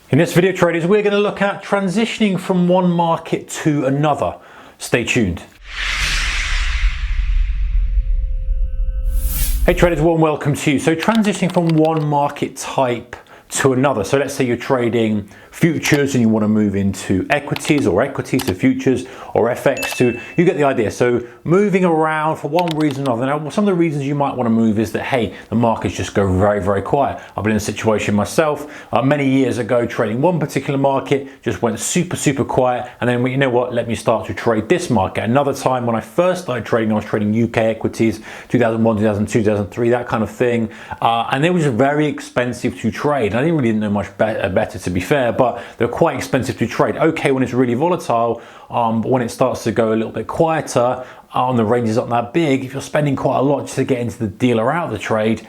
In this video, traders, we're going to look at transitioning from one market to another. Stay tuned. Hey traders, warm welcome to you. So transitioning from one market type to another. So let's say you're trading futures and you want to move into equities, or equities to futures, or FX to, you get the idea. So moving around for one reason or another. Now, some of the reasons you might want to move is that, hey, the markets just go very, very quiet. I've been in a situation myself many years ago, trading one particular market, just went super, super quiet. And then, you know what, let me start to trade this market. Another time when I first started trading, I was trading UK equities, 2001, 2002, 2003, that kind of thing. And it was very expensive to trade. I didn't really know much better, to be fair, but they're quite expensive to trade. Okay, when it's really volatile, but when it starts to go a little bit quieter, the ranges aren't that big, if you're spending quite a lot just to get into the deal or out of the trade,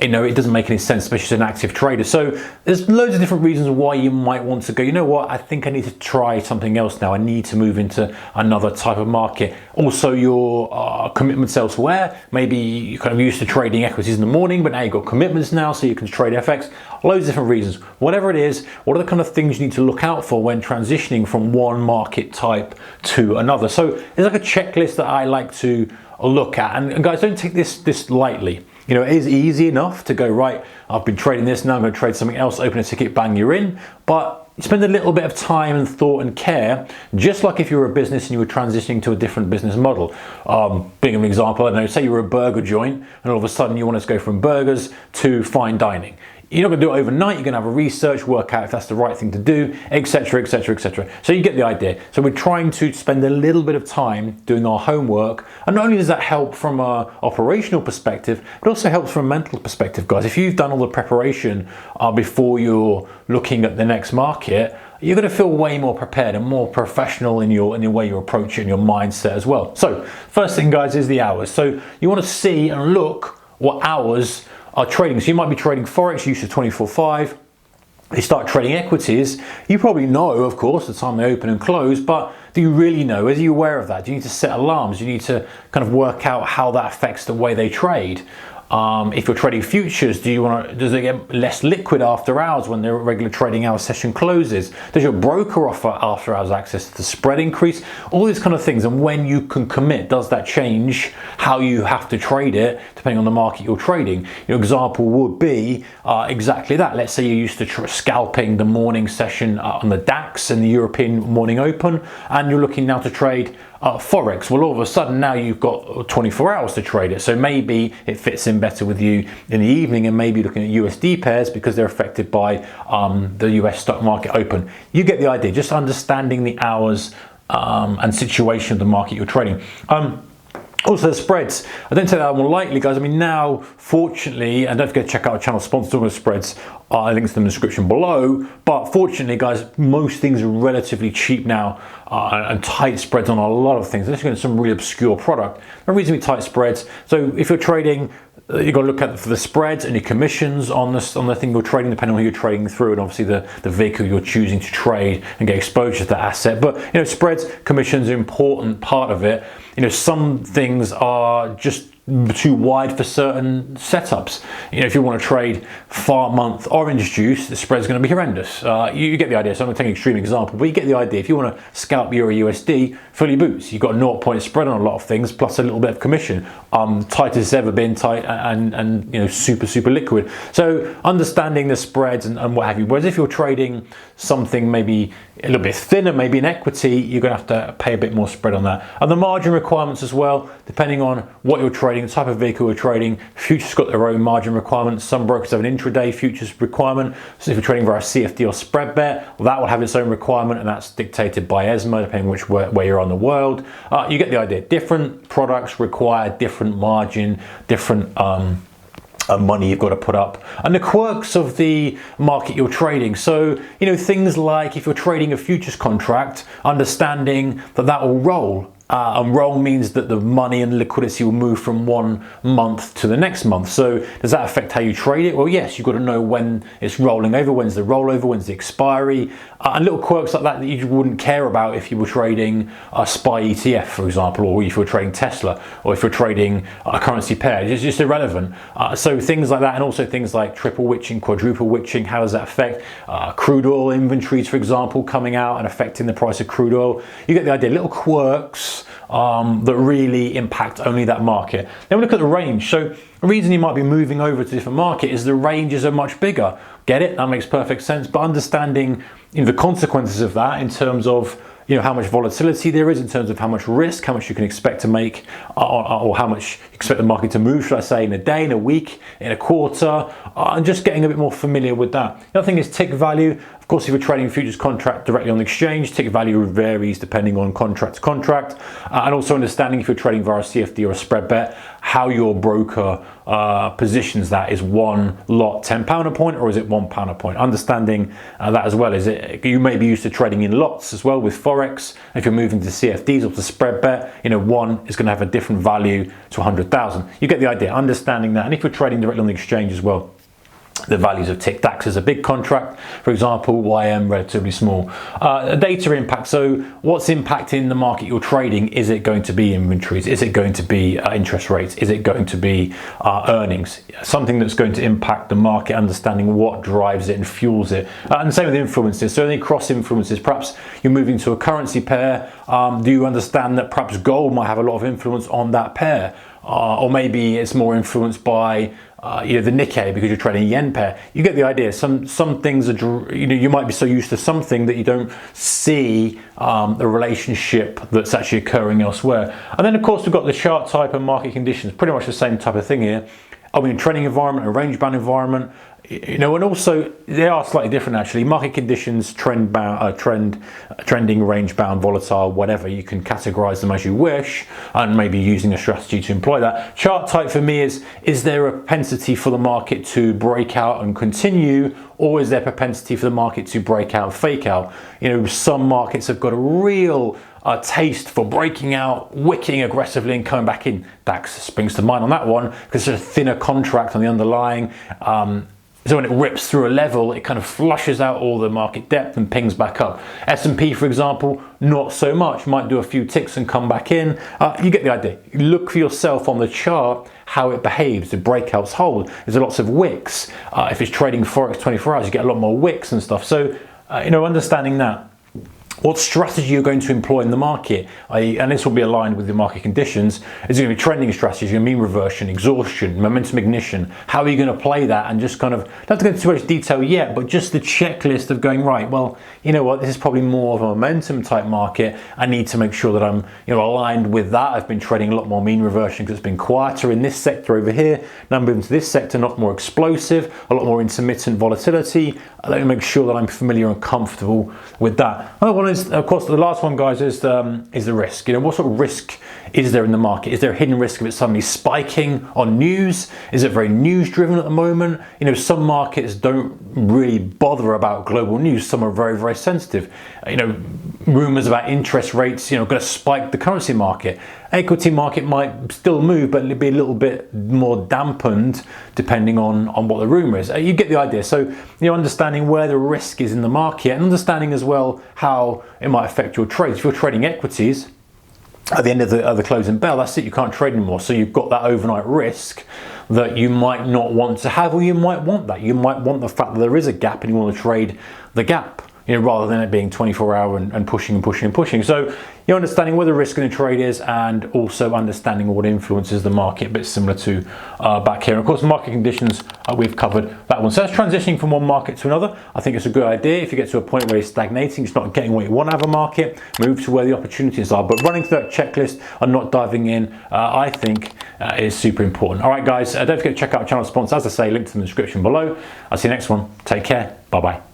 you know, it doesn't make any sense, especially as an active trader. So there's loads of different reasons why you might want to go, you know what, I think I need to try something else now. I need to move into another type of market. Also, your commitments elsewhere. Maybe you're kind of used to trading equities in the morning, but now you've got commitments now, so you can trade FX. Loads of different reasons. Whatever it is, what are the kind of things you need to look out for when transitioning from one market type to another? So there's like a checklist that I like to look at, and guys, don't take this lightly. You know, it is easy enough to go, right, I've been trading this, now I'm going to trade something else, open a ticket, bang, you're in. But spend a little bit of time and thought and care, just like if you were a business and you were transitioning to a different business model. Being an example, I don't know, say you were a burger joint and all of a sudden you want to go from burgers to fine dining. You're not going to do it overnight. You're going to have a research, work out if that's the right thing to do, etc., etc., etc. So you get the idea. So we're trying to spend a little bit of time doing our homework, and not only does that help from an operational perspective, but also helps from a mental perspective, guys. If you've done all the preparation before you're looking at the next market, you're going to feel way more prepared and more professional in your way you approach it and your mindset as well. So first thing, guys, is the hours. So you want to see and look what hours are trading. So you might be trading forex, used to 24/5. You start trading equities, you probably know, of course, the time they open and close, but do you really know? Are you aware of that? Do you need to set alarms? Do you need to kind of work out how that affects the way they trade? If you're trading futures, does it get less liquid after hours when the regular trading hour session closes? Does your broker offer after hours access to the spread increase? All these kind of things. And when you can commit, does that change how you have to trade it depending on the market you're trading? Your example would be exactly that. Let's say you're used to scalping the morning session on the DAX and the European morning open, and you're looking now to trade forex. Well, all of a sudden now you've got 24 hours to trade it. So maybe it fits in better with you in the evening, and maybe looking at USD pairs because they're affected by the US stock market open. You get the idea, just understanding the hours and situation of the market you're trading. Also, the spreads. I don't take that one lightly, guys. I mean, now, fortunately, and don't forget to check out our channel sponsor on the spreads. Links in the description below. But fortunately, guys, most things are relatively cheap now, and tight spreads on a lot of things. Unless you're getting some really obscure product, they're reasonably tight spreads. So if you're trading, you've got to look at the spreads and your commissions on the thing you're trading, depending on who you're trading through, and obviously the vehicle you're choosing to trade and get exposure to that asset. But you know, spreads, commissions are an important part of it. You know, some things are just too wide for certain setups. You know, if you want to trade month orange juice, the spread's going to be horrendous. You get the idea. So I'm going to take an extreme example, but you get the idea. If you want to scalp Euro USD, fill your boots. You've got a 0-point spread on a lot of things, plus a little bit of commission. Tight as it's ever been, tight and you know, super, super liquid. So understanding the spreads and what have you. Whereas if you're trading something maybe a little bit thinner, maybe an equity, you're going to have to pay a bit more spread on that. And the margin requirements as well, depending on what you're trading, the type of vehicle you're trading. Futures got their own margin requirements. Some brokers have an intraday futures requirement. So if you're trading via CFD or spread bet, well, that will have its own requirement, and that's dictated by ESMA, depending on where you're on the world. You get the idea. Different products require different margin, different money you've got to put up, and the quirks of the market you're trading. So, you know, things like if you're trading a futures contract, understanding that will roll. and wrong means that the money and liquidity will move from one month to the next month. So does that affect how you trade it? Well, yes, you've got to know when it's rolling over, when's the rollover, when's the expiry, and little quirks like that you wouldn't care about if you were trading a SPY ETF, for example, or if you were trading Tesla, or if you're trading a currency pair. It's just irrelevant. So things like that, and also things like triple witching, quadruple witching, how does that affect crude oil inventories, for example, coming out and affecting the price of crude oil? You get the idea. Little quirks that really impact only that market. Then we look at the range. So the reason you might be moving over to a different market is the ranges are much bigger. Get it? That makes perfect sense. But understanding the consequences of that in terms of how much volatility there is, in terms of how much risk, how much you can expect to make, or how much you expect the market to move, should I say, in a day, in a week, in a quarter, and just getting a bit more familiar with that. The other thing is tick value. Of course, if you're trading futures contract directly on the exchange, tick value varies depending on contract to contract, and also understanding if you're trading via a CFD or a spread bet, how your broker positions that. Is one lot £10 a point, or is it £1 a point? Understanding that as well. Is it, you may be used to trading in lots as well with forex. If you're moving to CFDs or to spread bet, one is going to have a different value to 100,000. You get the idea. Understanding that, and if you're trading directly on the exchange as well, the values of tick. DAX is a big contract, for example, YM relatively small. Data impact. So what's impacting the market you're trading? Is it going to be inventories? Is it going to be interest rates? Is it going to be earnings? Something that's going to impact the market, understanding what drives it and fuels it. And the same with influences. So any cross influences. Perhaps you're moving to a currency pair. Do you understand that perhaps gold might have a lot of influence on that pair? Or maybe it's more influenced by the Nikkei because you're trading a yen pair. You get the idea. Some things are, you might be so used to something that you don't see the relationship that's actually occurring elsewhere. And then of course we've got the chart type and market conditions. Pretty much the same type of thing here. Are we in a trending environment, a range bound environment? And also they are slightly different actually. Market conditions, trending, range bound, volatile, whatever. You can categorize them as you wish, and maybe using a strategy to employ that. Chart type for me is there a propensity for the market to break out and continue, or is there propensity for the market to break out, fake out? Some markets have got a real taste for breaking out, wicking aggressively and coming back in. DAX springs to mind on that one because it's a thinner contract on the underlying. So when it rips through a level, it kind of flushes out all the market depth and pings back up. S&P, for example, not so much. Might do a few ticks and come back in. You get the idea. Look for yourself on the chart how it behaves. The breakouts hold. There's lots of wicks. If it's trading forex 24 hours, you get a lot more wicks and stuff. So understanding that. What strategy you're going to employ in the market, and this will be aligned with the market conditions, is going to be trending strategies, mean reversion, exhaustion, momentum ignition. How are you going to play that? And just kind of, not to go into too much detail yet, but just the checklist of going, right, well, you know what, this is probably more of a momentum type market. I need to make sure that I'm aligned with that. I've been trading a lot more mean reversion because it's been quieter in this sector over here. Now I'm moving to this sector, not more explosive, a lot more intermittent volatility. Let me make sure that I'm familiar and comfortable with that. Another one is, of course, the last one, guys, is the risk. What sort of risk is there in the market? Is there a hidden risk of it suddenly spiking on news? Is it very news driven at the moment? Some markets don't really bother about global news. Some are very, very sensitive. Rumors about interest rates, going to spike the currency market. Equity market might still move, but it'll be a little bit more dampened depending on what the rumor is. You get the idea. So, understanding where the risk is in the market and understanding as well how it might affect your trades. If you're trading equities, at the end of the closing bell, that's it, you can't trade anymore. So you've got that overnight risk that you might not want to have, or you might want that. You might want the fact that there is a gap and you want to trade the gap, rather than it being 24-hour and pushing and pushing and pushing. So you're understanding where the risk in the trade is and also understanding what influences the market, a bit similar to back here. And of course, market conditions, we've covered that one. So that's transitioning from one market to another. I think it's a good idea. If you get to a point where you're stagnating, it's not getting what you want out of a market, move to where the opportunities are. But running through that checklist and not diving in, I think is super important. All right, guys, don't forget to check out our channel sponsors. As I say, link to them in the description below. I'll see you next one. Take care. Bye-bye.